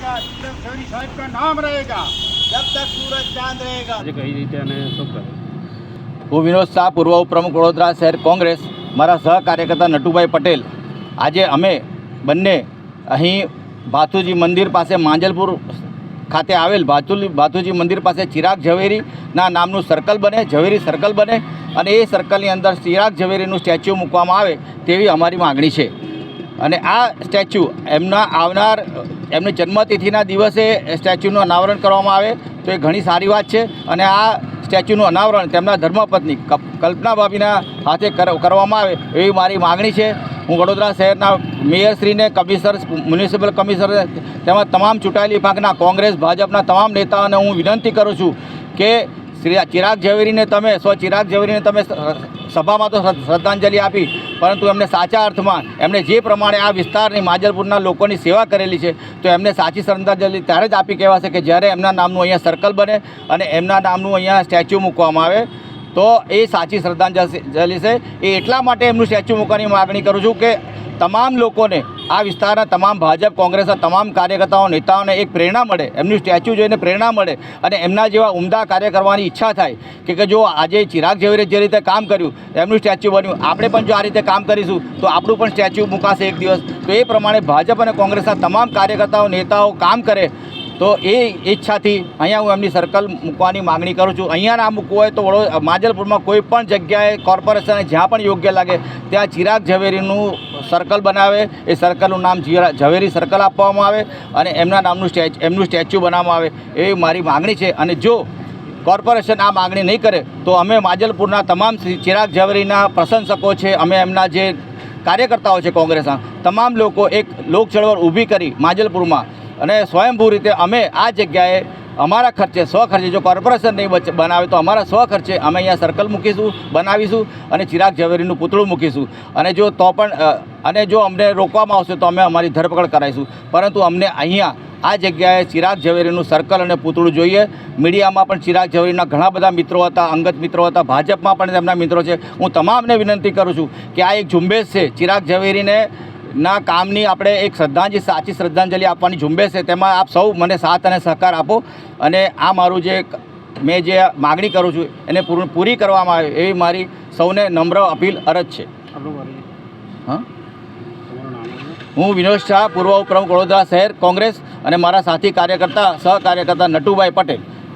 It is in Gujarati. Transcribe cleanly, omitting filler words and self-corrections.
रहेगा, तिलक जवेरी साहब का नाम रहेगा जब तक सूरज चांद रहेगा। કઈ રીતે અને શું કરે? હું વિનોદ શાહ, પૂર્વ ઉપપ્રમુખ વડોદરા શહેર કોંગ્રેસ, મારા સહકાર્યકર્તા નટુભાઈ પટેલ. આજે અમે બંને અહીં ભાથુજી મંદિર પાસે માંજલપુર ખાતે આવેલ ભાથુજી મંદિર પાસે ચિરાગ ઝવેરીના નામનું સર્કલ બને, ઝવેરી સર્કલ બને અને એ સર્કલની અંદર ચિરાગ ઝવેરીનું સ્ટેચ્યુ મૂકવામાં આવે તેવી અમારી માગણી છે. અને આ સ્ટેચ્યુ એમની જન્મતિથિના દિવસે સ્ટેચ્યુનું અનાવરણ કરવામાં આવે તો એ ઘણી સારી વાત છે. અને આ સ્ટેચ્યુનું અનાવરણ તેમના ધર્મપત્ની કલ્પના ભાભીના હાથે કરવામાં આવે એવી મારી માગણી છે. હું વડોદરા શહેરના મેયરશ્રીને, કમિશનર, મ્યુનિસિપલ કમિશનર તેમજ તમામ ચૂંટાયેલી વિભાગના કોંગ્રેસ, ભાજપના તમામ નેતાઓને હું વિનંતી કરું છું કે ચિરાગ ઝવેરીને તમે સભામાં તો શ્રદ્ધાંજલિ આપી, પરંતુ એમને સાચા અર્થમાં એમણે જે પ્રમાણે આ વિસ્તારની માંજલપુરના લોકોની સેવા કરેલી છે તો એમને સાચી શ્રદ્ધાંજલિ ત્યારે જ આપી કહેવાશે કે જ્યારે એમના નામનું અહીંયા સર્કલ બને અને એમના નામનું અહીંયા સ્ટેચ્યુ મૂકવામાં આવે તો એ સાચી શ્રદ્ધાંજલિ છે. એ એટલા માટે એમનું સ્ટેચ્યુ મૂકવાની માગણી કરું છું કે તમામ લોકોને, આ વિસ્તારના તમામ ભાજપ, કોંગ્રેસના તમામ કાર્યકર્તાઓ, નેતાઓને એક પ્રેરણા મળે, એમનું સ્ટેચ્યુ જોઈને પ્રેરણા મળે અને એમના જેવા ઉમદા કાર્ય કરવાની ઈચ્છા થાય કે જો આજે ચિરાગ ઝવેરીએ જે રીતે કામ કર્યું, એમનું સ્ટેચ્યુ બન્યું, આપણે પણ જો આ રીતે કામ કરીશું તો આપણું પણ સ્ટેચ્યુ મૂકાશે એક દિવસ. તો એ પ્રમાણે ભાજપ અને કોંગ્રેસના તમામ કાર્યકર્તાઓ, નેતાઓ કામ કરે તો એ ઈચ્છાથી અહીંયા હું એમની સર્કલ મૂકવાની માગણી કરું છું. અહીંયા ના મૂકવું હોય તો માંજલપુરમાં કોઈ પણ જગ્યાએ કોર્પોરેશને જ્યાં પણ યોગ્ય લાગે ત્યાં ચિરાગ ઝવેરીનું સર્કલ બનાવે, એ સર્કલનું નામ ઝવેરી સર્કલ આપવામાં આવે અને એમના નામનું એમનું સ્ટેચ્યુ બનાવવામાં આવે એવી મારી માગણી છે. અને જો કોર્પોરેશન આ માગણી નહીં કરે તો અમે માંજલપુરના તમામ ચિરાગ ઝવેરીના પ્રશંસકો છે, અમે એમના જે કાર્યકર્તાઓ છે કોંગ્રેસના તમામ લોકો એક લોક ચળવળ ઊભી કરી માંજલપુરમાં અને સ્વયંભૂ રીતે અમે આ જગ્યાએ અમારા ખર્ચે, સ્વખર્ચે, જો કોર્પોરેશન નહીં બનાવે તો અમારા સ્વખર્ચે અમે અહીંયા સર્કલ મૂકીશું, બનાવીશું અને ચિરાગ ઝવેરીનું પૂતળું મૂકીશું. અને જો અમને રોકવામાં આવશે તો અમે અમારી ધરપકડ કરાવીશું. પરંતુ અમને અહીંયા આ જગ્યાએ ચિરાગ ઝવેરીનું સર્કલ અને પૂતળું જોઈએ. મીડિયામાં પણ ચિરાગ ઝવેરીના ઘણા બધા મિત્રો હતા, અંગત મિત્રો હતા, ભાજપમાં પણ તેમના મિત્રો છે. હું તમામને વિનંતી કરું છું કે આ એક ઝુંબેશ છે, ચિરાગ ઝવેરીને ના કામની આપણે એક સાચી શ્રદ્ધાંજલિ આપવાની ઝુંબેશ છે. તેમાં આપ સૌ મને સાથ અને સહકાર આપો અને આ મારું મેં જે માગણી કરું છું એને પૂરી કરવામાં આવે એવી મારી સૌને નમ્ર અપીલ, અરજ છે. હા, હું વિનોદ શાહ, પૂર્વ ઉપપ્રમુખ વડોદરા શહેર કોંગ્રેસ અને મારા સાથી સહકાર્યકર્તા નટુભાઈ પટેલ.